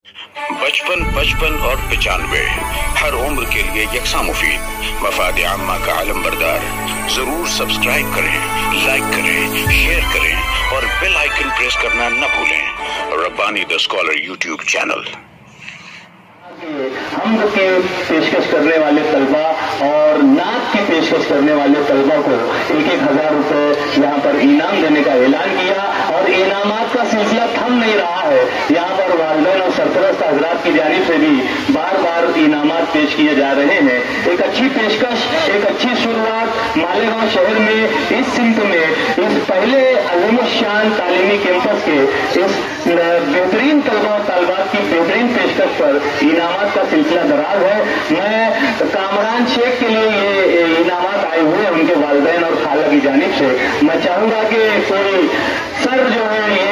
55, 55 और 95 हर उम्र के लिए यकसा मुफीद, मफाद आम्मा का आलम बरदार। जरूर सब्सक्राइब करें, लाइक करें, शेयर करें और बेल आइकन प्रेस करना न भूलें। Rabbani the scholar YouTube channel. हम्द की पेशकश करने वाले तलबा और नात की पेशकश करने वाले तलबा को 1,000 रुपए यहाँ पर इनाम देने का ऐलान किया और इनामात का सिलसिला थम नहीं रहा है। यहाँ पर वालिदैन और सरपरस्त हजरात की जानिब से भी बार बार इनामात पेश किए जा रहे हैं। एक अच्छी पेशकश, एक अच्छी शुरुआत मालेगांव शहर में इस सिमत में इस पहले अज़ीमुश्शान तालीमी कैंपस के इस बेहतरीन तलबा और तालिबात की बेहतरीन पेशकश पर इनामात का सिलसिला दराज है। मैं कामरान शेख के लिए ये इनामात आए हुए हैं उनके वालिदैन और खाला की जानिब से। मैं चाहूंगा कि कोई सर जो है ये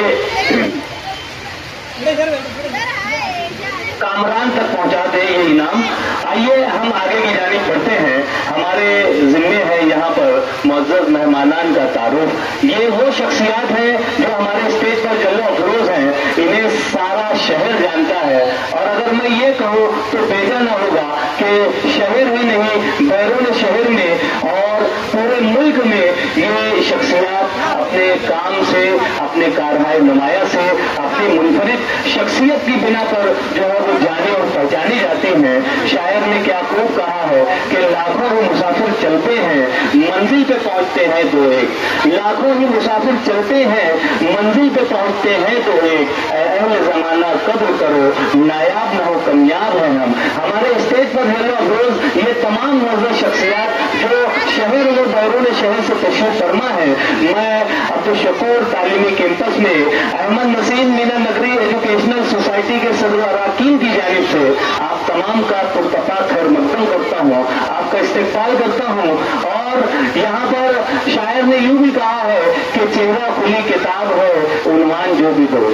कामरान तक पहुंचा दे ये इनाम। आइए हम आगे की जानिब बढ़ते हैं। हमारे जिम्मे है यहाँ पर मुअज़्ज़ज़ मेहमानान का तारुफ। ये वो शख्सियात हैं जो हमारे स्टेज पर जल्लो अफरोज हैं, इन्हें सारा शहर जानता है। और अगर मैं ये कहूँ तो बेजा न होगा कि शहर ही नहीं बैरून शहर में और पूरे मुल्क में ये शख्सियात अपने काम से, अपने कारहाय नुमाया से, अपनी मुनफरिद शख्सियत की बिना पर जो है वो जाने और पहचानी जाती हैं। शायर ने क्या खूब कहा है कि लाखों ही मुसाफिर चलते हैं मंजिल पे पहुंचते हैं दो एक। लाखों ही मुसाफिर चलते हैं मंजिल पे पहुंचते हैं दो एक। अहले ज़माना कब्र करो नायाब न हो कामयाब हैं हम। हमारे स्टेज पर जल्लो अफरोज ये तमाम मुअज़्ज़ज़ शख्सियात जो शहर और बैरून शहर से तशरीफ फरमा है। मैं अब्दुल शकूर तालीमी कैंपस में अहमद नसीम मीना नगरी एजुकेशनल सोसाइटी के सदर अरकान की जानिब से आप तमाम का पुरतफा खैर मक़दम करता हूँ, आपका इस्तक़बाल करता हूँ। और यहाँ पर शायर ने यूं भी कहा है कि चेहरा खुली किताब है उन्वान जो भी दो।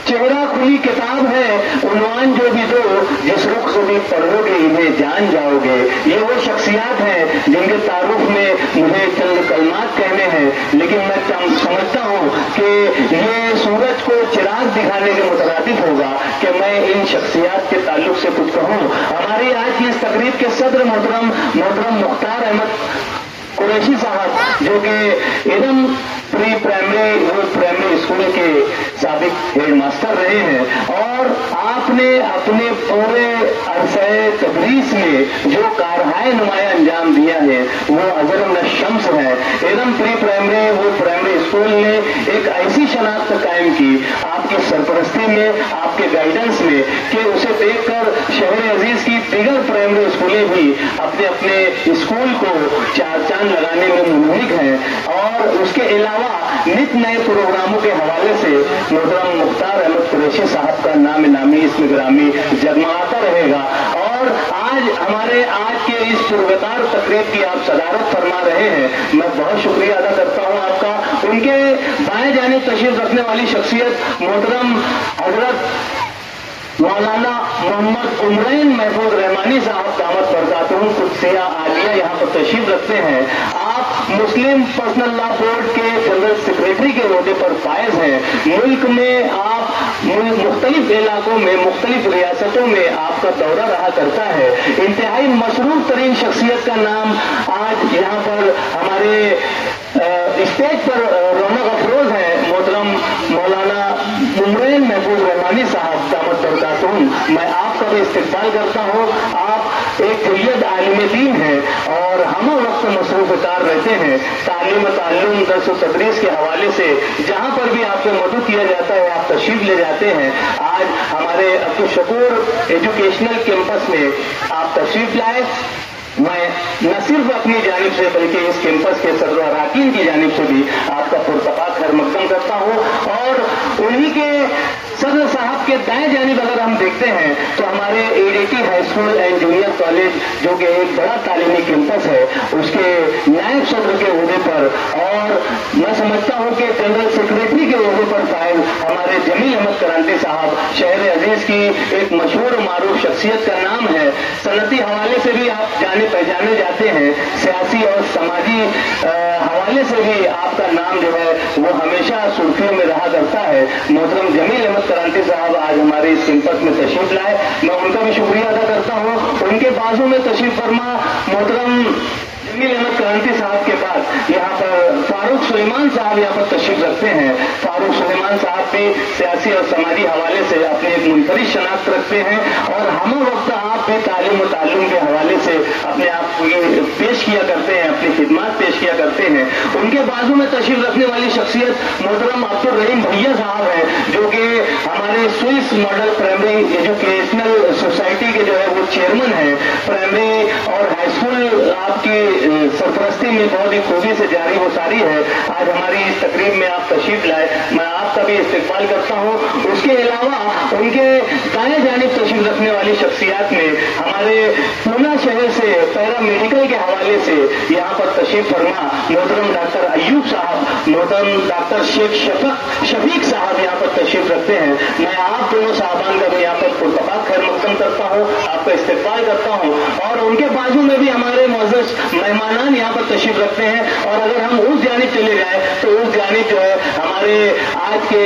चेहरा खुली किताब है उन्वान जो भी दो, जिस रुख से भी पढ़ोगे इन्हें जान जाओगे। ये वो शख्सियात हैं जिनके तारुफ में मुझे चंद कलमात कहने हैं, लेकिन मैं समझता हूँ कि ये सूरज को चिराग दिखाने के मुतरादिफ होगा कि मैं इन शख्सियात के ताल्लुक से कुछ कहूँ। हमारी आज की इस तकरीब के सदर मोहतरम मुख्तार अहमद कुरैशी साहब जो कि इदम प्री प्राइमरी स्कूल के साबिक हेड मास्टर रहे हैं और आपने अपने पूरे अरसे तदरीस में जो कारहाय नुमाया अंजाम दिया है वो अजरम न शम्स है। इदम प्री प्राइमरी स्कूल ने एक ऐसी शनाख्त कायम की आपकी सरपरस्ती में, आपके गाइडेंस में कि उसे देखकर शहर अजीज की दीगर प्राइमरी स्कूलें भी अपने अपने स्कूल को चार चांद लगाने में मुनहरिक हैं। और उसके अलावा नित नए प्रोग्रामों के हवाले से मोहतरम मुख्तार अहमद कुरैशी साहब का नाम नामी इसमें ग्रामी जगमगाता रहेगा। और आज के इस पुरवकार तकरीब की आप सदारत फरमा रहे हैं, मैं बहुत शुक्रिया अदा करता हूं आपका। उनके बाएं जानिब तशरीफ रखने वाली शख्सियत मोहतरम हजरत मौलाना मोहम्मद उमरैन महफूज रहमानी साहब दामत बरकातहूम कुद्सिया आलिया यहाँ पर तशरीफ रखते हैं। आप मुस्लिम पर्सनल लॉ बोर्ड के जनरल सेक्रेटरी के ओहदे पर फायज हैं। मुल्क में आप मुख्तलिफ इलाकों में, मुख्तलिफ रियासतों में आपका दौरा रहा करता है। इंतहाई मशरूफ तरीन शख्सियत का नाम आज यहाँ पर हमारे स्टेज पर रौनक अफरोज है मोहतरम मौलाना उमरैन महफूज रहमानी साहब दामत बरकातहूम। मैं आपका भी इस्तकबाल करता हूँ। आप एक जय्यद आलिम दीन हैं और हम वक्त मसरूफ कार रहते हैं। तालीम ताल्लुम दर्स व तदरीस के हवाले से जहाँ पर भी आपको मदद किया जाता है आप तशरीफ ले जाते हैं। आज हमारे अब्दुल शकूर एजुकेशनल कैंपस में आप तशरीफ लाए। मैं न सिर्फ अपनी जानिब से बल्कि इस कैंपस के सदर अरकान की जानिब से भी आपका पुरतफा खैर मक़दम करता हूँ। और उन्हीं के सदर साहब के दाएं जानिब अगर हम देखते हैं तो हमारे ADT high school and junior college जो कि एक बड़ा तालीमी कैंपस है उसके नायब सदर के ओहदे पर और मैं समझता हूं कि जनरल सेक्रेटरी के ओहदे पर फाइल हमारे जमील अहमद करांती साहब शहर अजीज की एक मशहूर मारूफ शख्सियत का नाम है। सनती हवाले से भी आप जाने पहचाने जाते हैं, सियासी और समाजी हवाले से भी आपका नाम जो है वो हमेशा सुर्खियों में रहा करता है। मोहतरम जमील अहमद क्रांति साहब आज हमारे इस कैंपस में तशरीफ लाए, मैं उनका भी शुक्रिया अदा करता हूँ। उनके बाजू में तशरीफ फरमा मोहतरम जमील अहमद क्रांति साहब के बाद यहाँ पर फारूक सुलेमान साहब यहाँ पर तशरीफ रखते हैं। फारूक सुलेमान साहब भी सियासी और समाजी हवाले से अपनी एक मुनफरिद शनाख्त रखते हैं और हम वक्त आप भी तालीम और ताल्लुम के हवाले से अपने आप पेश किया करते हैं, अपनी खिदमत पेश किया करते हैं। उनके बाजू में तशरीफ रखने वाली शख्सियत मोहतरम अब्दुल रहीम भैया साहब हैं, जो कि हमारे Swiss model primary educational society के जो है वो चेयरमैन है। प्राइमरी और हाई स्कूल आपकी सरपरस्ती में बहुत ही खूबी से जारी वो सारी है। आज हमारी इस तकरीब में आप तशरीफ लाए, मैं आपका भी इस्तकबाल करता हूँ। उसके अलावा उनके दाएं जानिब तशरीफ रखने वाली शख्सियात में हमारे पूना शहर से पैरा मेडिकल के हवाले से यहाँ पर तशरीफ फरमा मोहतरम डॉक्टर अयूब साहब, मोहतरम डॉक्टर शेख शफीक साहब यहाँ पर तशरीफ रखते हैं। मैं आप दोनों साहबान का भी यहाँ पर पुरतबाक खैर मकदम करता हूँ, आपका इस्तकबाल करता हूँ। और उनके बाजू में भी हमारे मौजूद मेहमानान यहाँ पर तशरीफ रखते हैं। और अगर हम उस जानिब चले जाए तो उस जानिब जो है हमारे आज के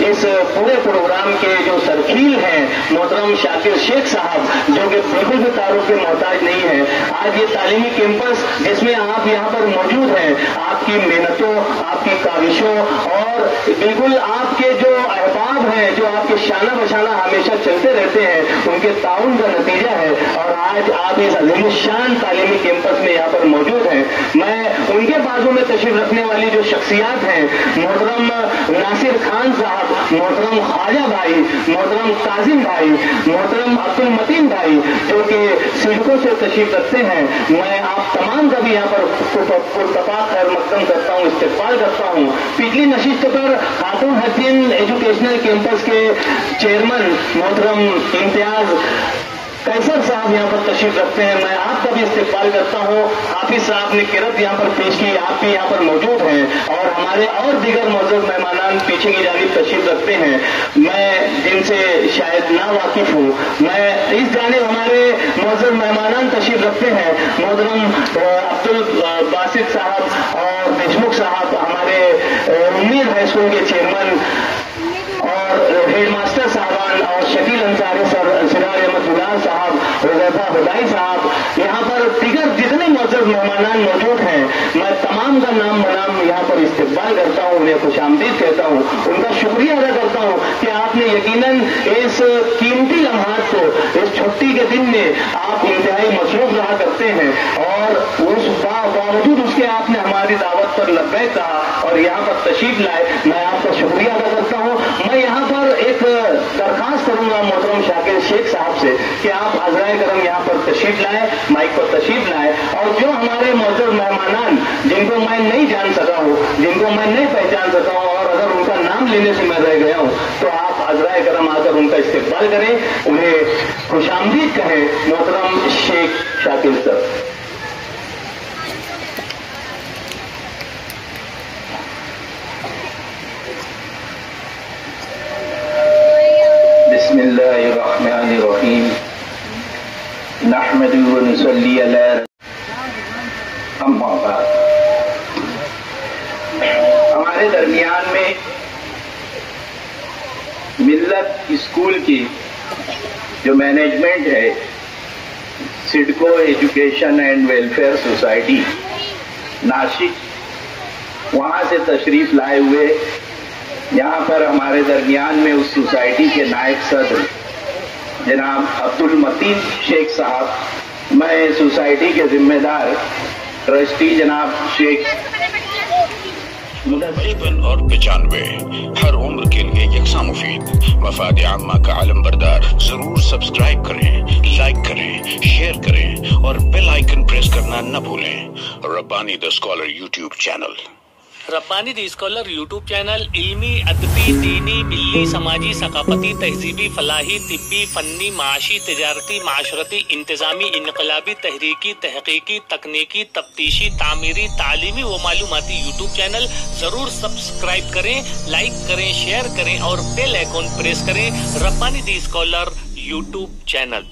इस पूरे प्रोग्राम के जो सरखील हैं मोहतरम शाकिर शेख साहब, जो कि बिल्कुल भी तारुफ के मोहताज नहीं है। आज ये तालीमी कैंपस जिसमें आप यहाँ पर मौजूद हैं, आपकी मेहनतों, आपकी काविशों और बिल्कुल आपके जो अहबाब हैं, जो आपके शाना बशाना हमेशा चलते रहते हैं, उनके ताउन का नतीजा है। और आज आप इस अजीम शान तालीमी कैंपस में यहाँ पर मौजूद हैं। मैं उनके बाजू में तशरीफ रखने वाली जो शख्सियात हैं, मोहतरम नासिर खान साहब, मोहतरम ख्वाजा भाई, मोहतरम काजिम भाई, मोहतरम अब्दुल मतीन भाई, जो कि सिडको से तशरीफ रखते हैं, मैं आप तमाम का भी यहाँ पर पुरतबाक खैर मकदम करता हूँ, इस्तकबाल करता हूँ। पिछली नशिस्त पर खातून हसीन एजुकेशनल कैंपस के चेयरमैन मोहतरम इम्तियाज कैसर साहब यहाँ पर तशरीफ रखते हैं, मैं आपका भी इस्तकबाल करता हूँ। हाफिज साहब ने किरत यहाँ पर पेश की, आप भी यहाँ पर मौजूद हैं। और हमारे और दीगर मौजूद मेहमानान पीछे की जानिब तशरीफ रखते हैं, मैं जिनसे शायद ना वाकिफ हूँ। मैं इस जानिब हमारे मौजूद मेहमानान तशरीफ रखते हैं, मोहतरम अब्दुल बासित साहब और देशमुख साहब, हमारे उम्मीद हाई स्कूल के चेयरमैन और हेडमास्टर साहबान और शकील अंसारी सर, सिराज अहमद गुलाम साहब, हुज़ैफा हुदाई साहब, यहाँ पर दीगर जितने मौजूद मेहमानान मौजूद हैं, मैं तमाम का नाम बनाम यहाँ पर इस्तकबाल करता हूँ, उन्हें खुशामदीद कहता हूँ, उनका शुक्रिया अदा करता हूँ कि आपने यकीनन इस कीमती लम्हात को, इस छुट्टी के दिन में आप इंतहाई मसरूफ रहा करते हैं और उस बावजूद उसके आपने हमारी दावत पर लब्बैक कहा और यहाँ पर तशरीफ लाए। मैं आपका शुक्रिया अदा करता हूँ। मैं यहाँ पर एक दरखास्त करूंगा मोहतरम शाकिर शेख साहब से कि आप अज़राए करम यहाँ पर तशरीफ लाएं, माइक पर तशरीफ लाएं और जो हमारे मौजूद मेहमानान जिनको मैं नहीं जान सका हूँ, जिनको मैं नहीं पहचान सका हूँ और अगर उनका नाम लेने से मैं रह गया हूँ, तो आप अज़राए करम आकर उनका इस्तकबाल करें, उन्हें खुशामदीद कहें। मोहतरम शेख शाकिर सर। बिस्मिल्लाहिर्रहमानिर्रहीम नहमदुहु व नुसल्ली अला अम्मा बाद। हमारे दरमियान में मिल्लत स्कूल की जो मैनेजमेंट है, CIDCO education and welfare society Nashik, वहाँ से तशरीफ लाए हुए यहाँ पर हमारे दरमियान में उस सोसाइटी के नायब सदर जनाब अब्दुल मतीन शेख साहब, मैं सोसाइटी के जिम्मेदार ट्रस्टी जनाब शेख बचपन और 95 हर उम्र के लिए यकसा मुफीद मफाद आम्मा का आलम बरदार। जरूर सब्सक्राइब करें, लाइक करें, शेयर करें और बेल आइकन प्रेस करना न भूलें। Rabbani the scholar YouTube channel. Rabbani the scholar YouTube channel इल्मी, अदबी, दीनी, मिल्ली, समाजी, सकाफती, तहजीबी, फलाही, तिब्बी, फन्नी, माशी, तिजारती, माशरती, इंतजामी, इनकलाबी, तहरीकी, तहकीकी, तकनीकी, तफ्तीशी, तामीरी, तालीमी व मालूमाती यूट्यूब चैनल। जरूर सब्सक्राइब करें, लाइक करें, शेयर करें और बेल आइकन प्रेस करें। Rabbani the scholar YouTube channel.